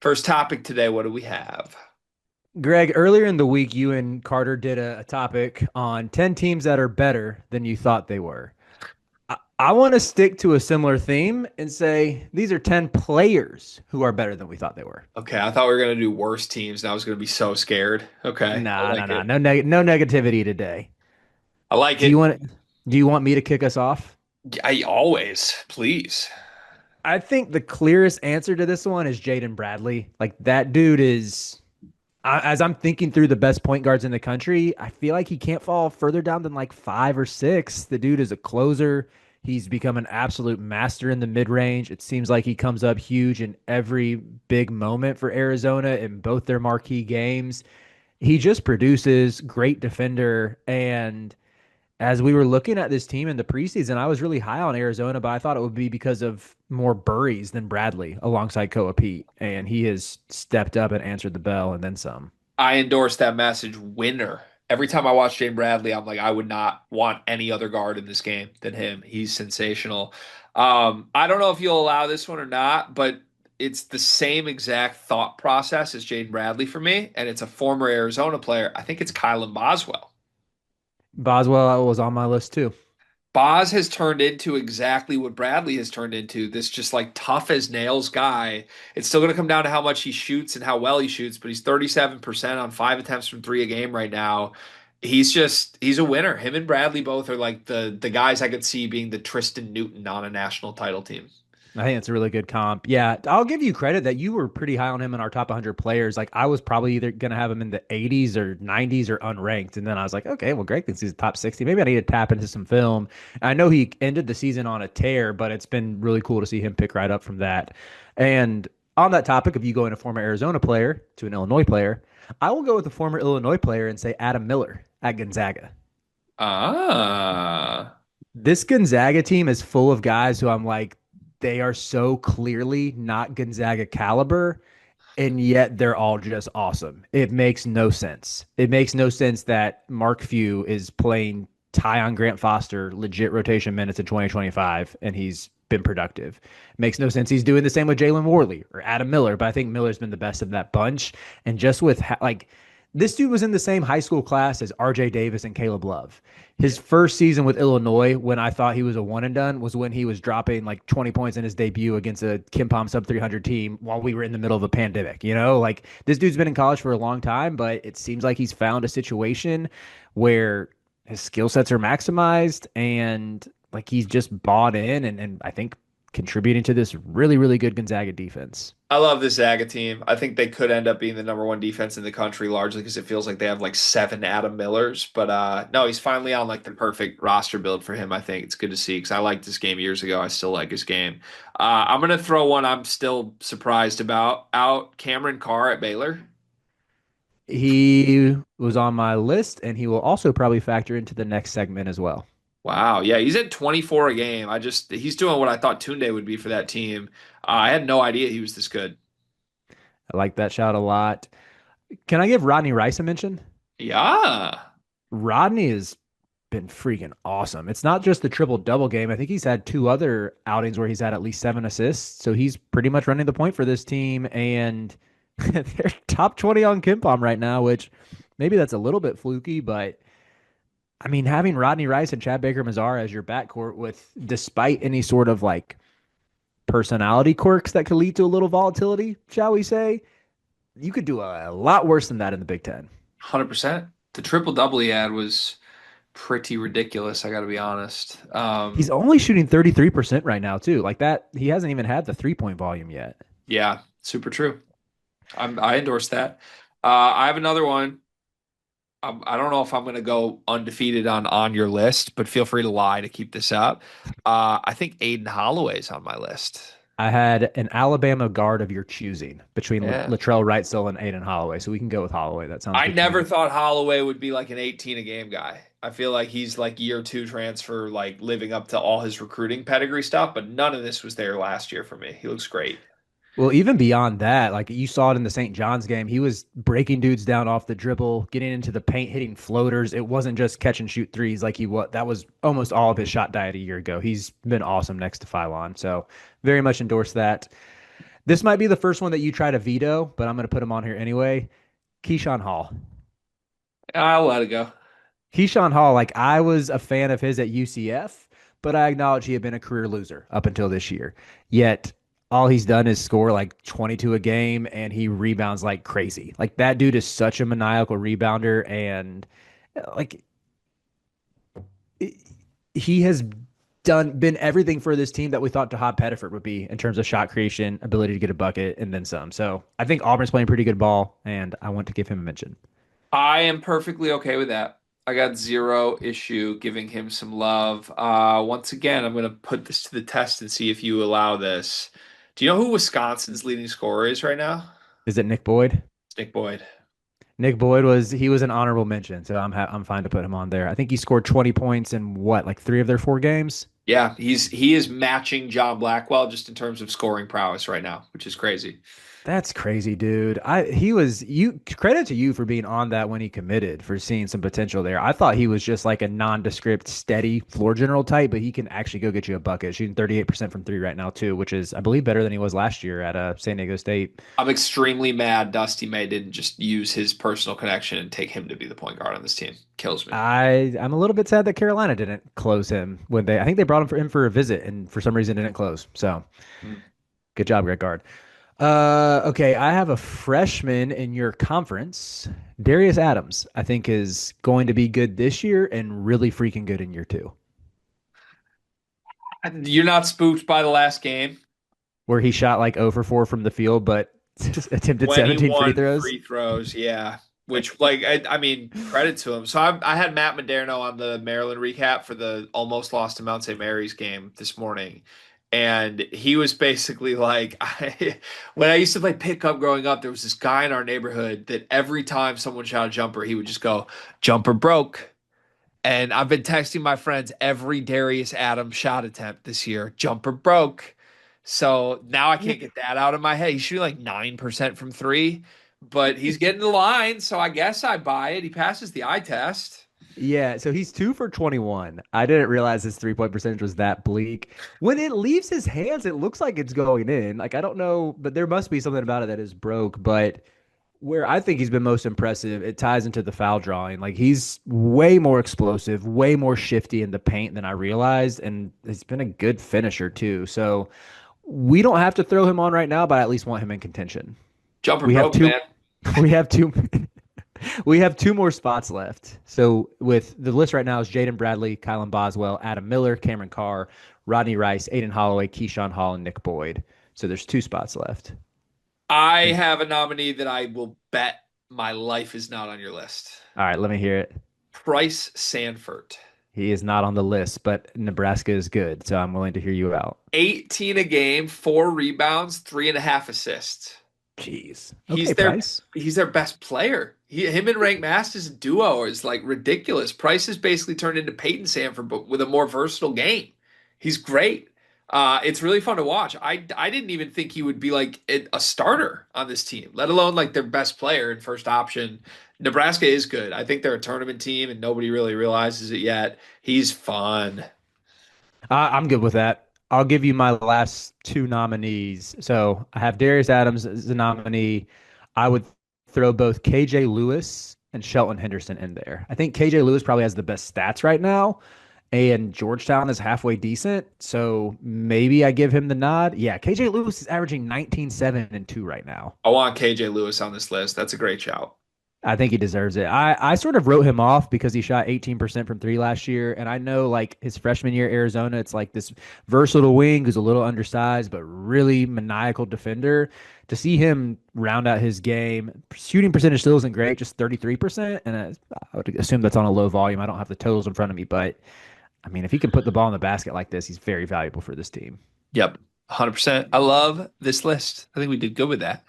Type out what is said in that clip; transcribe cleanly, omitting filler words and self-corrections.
First topic today, what do we have? Greg, earlier in the week, you and Carter did a topic on 10 teams that are better than you thought they were. I want to stick to a similar theme and say these are 10 players who are better than we thought they were. Okay, I thought we were gonna do worst teams, and I was gonna be so scared. Okay, I Nah, nah, like nah. it. No negativity today. I like Do you it. want do you want me to kick us off? I always, please. I think the clearest answer to this one is Jaden Bradley. Like that dude is as I'm thinking through the best point guards in the country, I feel like he can't fall further down than like five or six. The dude is a closer. He's become an absolute master in the mid range. It seems like he comes up huge in every big moment for Arizona in both their marquee games. He just produces great defender. And as we were looking at this team in the preseason, I was really high on Arizona, but I thought it would be because of more Burries than Bradley alongside Koa Pete. And he has stepped up and answered the bell and then some. I endorse that message. Winner. Every time I watch Jane Bradley, I'm like, I would not want any other guard in this game than him. He's sensational. I don't know if you'll allow this one or not, but it's the same exact thought process as Jaden Bradley for me, and it's a former Arizona player. I think it's Kylan Boswell. Boswell was on my list too. Boz has turned into exactly what Bradley has turned into, this just like tough as nails guy. It's still going to come down to how much he shoots and how well he shoots, but he's 37% on 5 attempts from three a game right now. He's a winner. Him and Bradley both are like the guys I could see being the Tristan Newton on a national title team. I think it's a really good comp. Yeah, I'll give you credit that you were pretty high on him in our top 100 players. Like I was probably either going to have him in the 80s or 90s or unranked. And then I was like, okay, well, Greg thinks he's top 60. Maybe I need to tap into some film. I know he ended the season on a tear, but it's been really cool to see him pick right up from that. And on that topic of you going a former Arizona player to an Illinois player, I will go with a former Illinois player and say Adam Miller at Gonzaga. Ah, This Gonzaga team is full of guys who I'm like, they are so clearly not Gonzaga caliber, and yet they're all just awesome. It makes no sense. It makes no sense that Mark Few is playing Tyon Grant Foster legit rotation minutes in 2025, and he's been productive. It makes no sense. He's doing the same with Jalen Warley or Adam Miller, but I think Miller's been the best of that bunch. And just with like this dude was in the same high school class as RJ Davis and Caleb Love. His first season with Illinois, when I thought he was a one and done, was when he was dropping like 20 points in his debut against a Kim Pom sub 300 team while we were in the middle of a pandemic. You know, like this dude's been in college for a long time, but it seems like he's found a situation where his skill sets are maximized and like he's just bought in and I think contributing to this really, really good Gonzaga defense. I love this Zaga team. I think they could end up being the number one defense in the country, largely because it feels like they have like seven Adam Millers. But no, he's finally on like the perfect roster build for him. I think it's good to see because I liked this game years ago. I still like his game. I'm gonna throw one I'm still surprised about out Cameron Carr at Baylor. He was on my list, and he will also probably factor into the next segment as well. Wow, yeah, he's at 24 a game. He's doing what I thought Tunde would be for that team. I had no idea he was this good. I like that shot a lot. Can I give Rodney Rice a mention? Yeah. Rodney has been freaking awesome. It's not just the triple double game. I think he's had two other outings where he's had at least 7 assists. So he's pretty much running the point for this team. And they're top 20 on Kimpom right now, which maybe that's a little bit fluky, but I mean, having Rodney Rice and Chad Baker Mazar as your backcourt with despite any sort of like personality quirks that could lead to a little volatility, shall we say, you could do a lot worse than that in the Big Ten. 100%. The triple double he had was pretty ridiculous, I got to be honest. He's only shooting 33% right now, too. Like that, he hasn't even had the 3 point volume yet. Yeah, super true. I endorse that. I have another one. I don't know if I'm going to go undefeated on your list, but feel free to lie to keep this up. I think Aiden Holloway's on my list. I had an Alabama guard of your choosing between Yeah. Latrell Wrightsell and Aiden Holloway. So we can go with Holloway. That sounds I good to never me. thought Holloway would be like an 18 a game guy. I feel like he's like year two transfer, like living up to all his recruiting pedigree stuff, but none of this was there last year for me. He looks great. Well, even beyond that, like you saw it in the St. John's game, he was breaking dudes down off the dribble, getting into the paint, hitting floaters. It wasn't just catch and shoot threes like he was. That was almost all of his shot diet a year ago. He's been awesome next to Phylon. So very much endorse that. This might be the first one that you try to veto, but I'm going to put him on here anyway. Keyshawn Hall. I'll let it go. Keyshawn Hall, like I was a fan of his at UCF, but I acknowledge he had been a career loser up until this year. Yet all he's done is score like 22 a game and he rebounds like crazy. Like that dude is such a maniacal rebounder and like he has been everything for this team that we thought Tahad Pettiford would be in terms of shot creation, ability to get a bucket, and then some. So I think Auburn's playing pretty good ball, and I want to give him a mention. I am perfectly okay with that. I got zero issue giving him some love. Once again, I'm going to put this to the test and see if you allow this. Do you know who Wisconsin's leading scorer is right now? Is it Nick Boyd? It's Nick Boyd. Nick Boyd was an honorable mention, so I'm fine to put him on there. I think he scored 20 points in what, like 3 of their 4 games? Yeah, he is matching John Blackwell just in terms of scoring prowess right now, which is crazy. That's crazy, dude. He was you credit to you for being on that when he committed, for seeing some potential there. I thought he was just like a nondescript, steady floor general type, but he can actually go get you a bucket, shooting 38% from 3 right now too, which is I believe better than he was last year at San Diego State. I'm extremely mad Dusty May didn't just use his personal connection and take him to be the point guard on this team. Kills me. I'm a little bit sad that Carolina didn't close him when I think they brought him for a visit and for some reason didn't close. So Mm. good job, Greg Gard. Okay, I have a freshman in your conference. Darius Adams, I think, is going to be good this year and really freaking good in year 2, You're not spooked by the last game? where he shot like 0 for 4 from the field, but attempted 17 free 21 throws. free throws, yeah. Which, like, I mean, credit to him. So I had Matt Maderno on the Maryland recap for the almost lost to Mount St. Mary's game this morning. And he was basically like, when I used to play pickup growing up, there was this guy in our neighborhood that every time someone shot a jumper, he would just go, jumper broke. And I've been texting my friends every Darius Adams shot attempt this year, jumper broke. So now I can't get that out of my head. He's shooting like 9% from 3, but he's getting the line. So I guess I buy it. He passes the eye test. Yeah, so he's 2 for 21. I didn't realize his 3-point percentage was that bleak. When it leaves his hands, it looks like it's going in. Like, I don't know, but there must be something about it that is broke. But where I think he's been most impressive, it ties into the foul drawing. Like, he's way more explosive, way more shifty in the paint than I realized. And he's been a good finisher, too. So we don't have to throw him on right now, but I at least want him in contention. Jumper We have broke, two. man. We have two. We have 2 more spots left. So with the list right now is Jaden Bradley, Kylan Boswell, Adam Miller, Cameron Carr, Rodney Rice, Aiden Holloway, Keyshawn Hall, and Nick Boyd. So there's 2 spots left. I have a nominee that I will bet my life is not on your list. All right, let me hear it. Price Sanford. He is not on the list, but Nebraska is good, so I'm willing to hear you out. 18 a game, 4 rebounds, 3.5 assists. Jeez. He's Okay, their Price. he's their best player. Him and Rank Masters duo is like ridiculous. Price has basically turned into Peyton Sanford, but with a more versatile game. He's great. It's really fun to watch. I didn't even think he would be like a starter on this team, let alone like their best player and first option. Nebraska is good. I think they're a tournament team, and nobody really realizes it yet. He's fun. I'm good with that. I'll give you my last 2 nominees. So I have Darius Adams as a nominee. I would throw both KJ Lewis and Shelton Henderson in there. I think KJ Lewis probably has the best stats right now, and Georgetown is halfway decent. So maybe I give him the nod. Yeah, KJ Lewis is averaging 19, 7, and 2 right now. I want KJ Lewis on this list. That's a great shout. I think he deserves it. I sort of wrote him off because he shot 18% from 3 last year. And I know like his freshman year, Arizona, it's like this versatile wing who's a little undersized, but really maniacal defender. To see him round out his game, shooting percentage still isn't great, just 33%. And I would assume that's on a low volume. I don't have the totals in front of me, but I mean, if he can put the ball in the basket like this, he's very valuable for this team. Yep, 100%. I love this list. I think we did good with that.